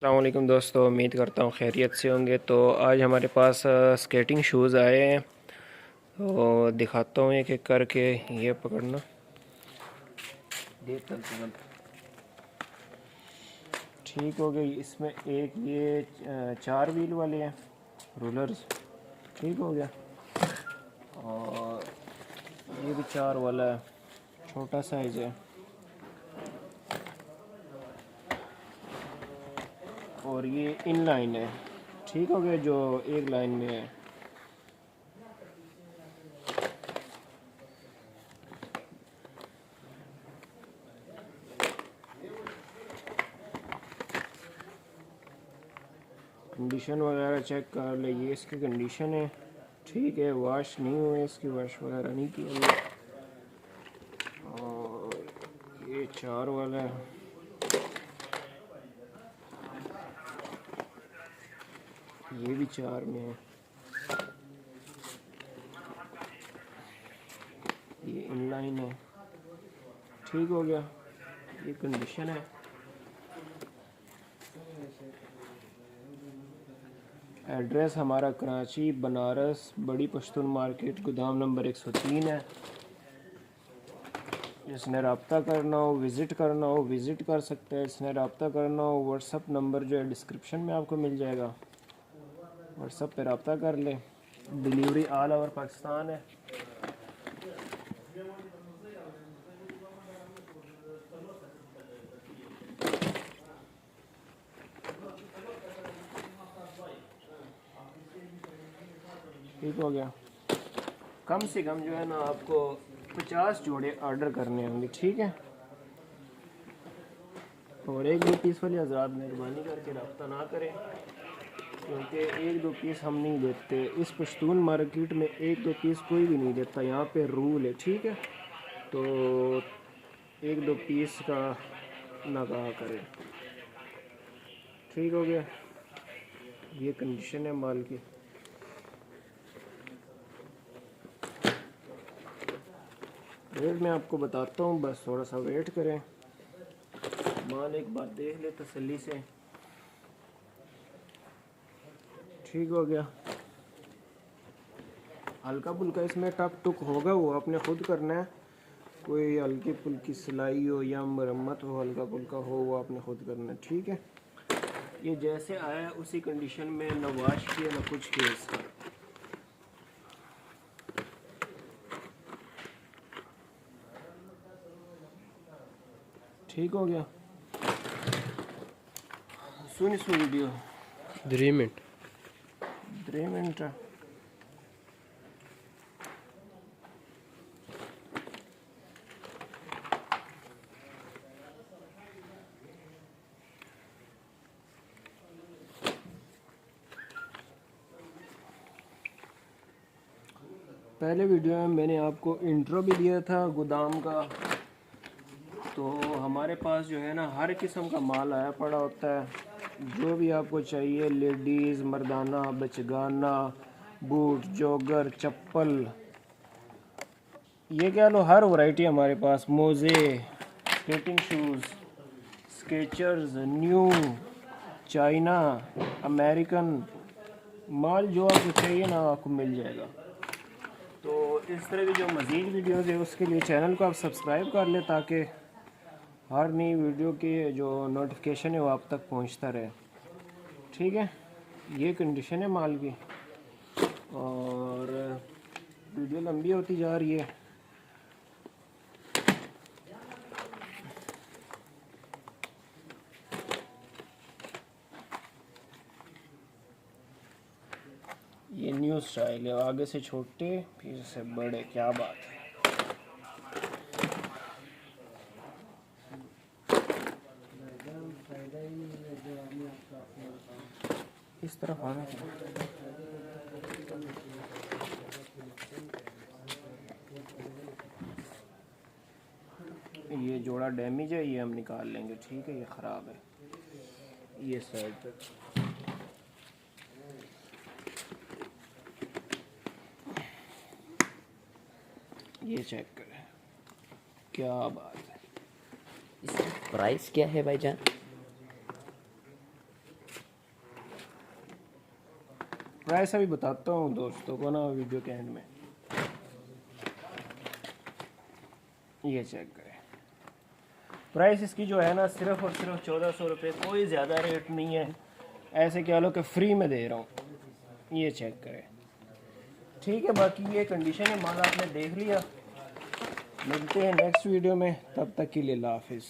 अस्सलाम वालेकुम दोस्तों, उम्मीद करता हूँ खैरियत से होंगे। तो आज हमारे पास स्केटिंग शूज़ आए हैं, तो दिखाता हूँ एक एक करके। ये पकड़ना, देख कर ठीक हो गई। इसमें एक ये 4 व्हील वाले हैं रूलर्स, ठीक हो गया। और ये भी 4 वाला है, छोटा साइज़ है। और ये इन लाइन है, ठीक हो गया, जो एक लाइन में है। कंडीशन वगैरह चेक कर ले, ये इसकी कंडीशन है, ठीक है। वॉश नहीं हुए, इसकी वॉश वगैरह नहीं की हमने। और ये 4 वाला है, ये भी 4 में है। ये इनलाइन है, ठीक हो गया। ये कंडीशन है। एड्रेस हमारा कराची बनारस बड़ी पश्तून मार्केट, गोदाम नंबर 103 है। जिसने रब्ता करना हो, विज़िट करना हो, विज़िट कर सकते हैं। इसने रब्ता करना हो, व्हाट्सअप नंबर जो है डिस्क्रिप्शन में आपको मिल जाएगा, व्हाट्सअप पे रब्ता कर ले। डिलीवरी ऑल ओवर पाकिस्तान है। ठीक हो गया। कम से कम जो है ना, आपको 50 जोड़े ऑर्डर करने होंगे, ठीक है। और 1-2 पीस वाले हज़रात मेहरबानी करके रब्ता ना करें, क्योंकि 1-2 पीस हम नहीं देते। इस पश्तून मार्केट में 1-2 पीस कोई भी नहीं देता, यहाँ पे रूल है, ठीक है। तो 1-2 पीस का ना कहा करें, ठीक हो गया। ये कंडीशन है माल की। रेट मैं आपको बताता हूँ, बस थोड़ा सा वेट करें। माल एक बार देख ले तसल्ली से, ठीक हो गया। हल्का फुल्का इसमें टक टुक होगा, वो आपने खुद करना है। कोई हल्की फुल्की सिलाई हो या मरम्मत हो, हल्का फुल्का हो, वो आपने खुद करना है, ठीक है। ये जैसे आया उसी कंडीशन में, न वाश किया न कुछ किया इसका। ठीक हो गया। सुन वीडियो 3 मिनट 3 मिनट। पहले वीडियो में मैंने आपको इंट्रो भी दिया था गोदाम का। तो हमारे पास जो है ना, हर किस्म का माल आया पड़ा होता है। जो भी आपको चाहिए, लेडीज़, मर्दाना, बचगाना, बूट, जॉगर, चप्पल, ये कह लो हर वैरायटी हमारे पास। मोज़े, skating shoes, Skechers, new, China, American, माल जो आपको चाहिए ना, आपको मिल जाएगा। तो इस तरह की जो मज़ीद वीडियोज़ है, उसके लिए चैनल को आप सब्सक्राइब कर लें, ताकि हर नई वीडियो की जो नोटिफिकेशन है वो आप तक पहुंचता रहे, ठीक है। ये कंडीशन है माल की। और वीडियो लंबी होती जा रही है। ये न्यू स्टाइल है, आगे से छोटे फिर से बड़े, क्या बात है। इस तरफ आना चाहिए। ये जोड़ा डैमेज है, ये हम निकाल लेंगे, ठीक है। ये ख़राब है, ये साइड तक। ये चेक करें, क्या बात है। इसका प्राइस क्या है भाईजान? प्राइस अभी बताता हूँ दोस्तों को ना वीडियो के एंड में। ये चेक करें, प्राइस इसकी जो है ना सिर्फ और सिर्फ 1400 रुपये, कोई ज़्यादा रेट नहीं है, ऐसे कह लो कि फ्री में दे रहा हूँ। ये चेक करें, ठीक है। बाकी ये कंडीशन है, माल आपने देख लिया। मिलते हैं नेक्स्ट वीडियो में, तब तक के लिए अल्लाह हाफिज़।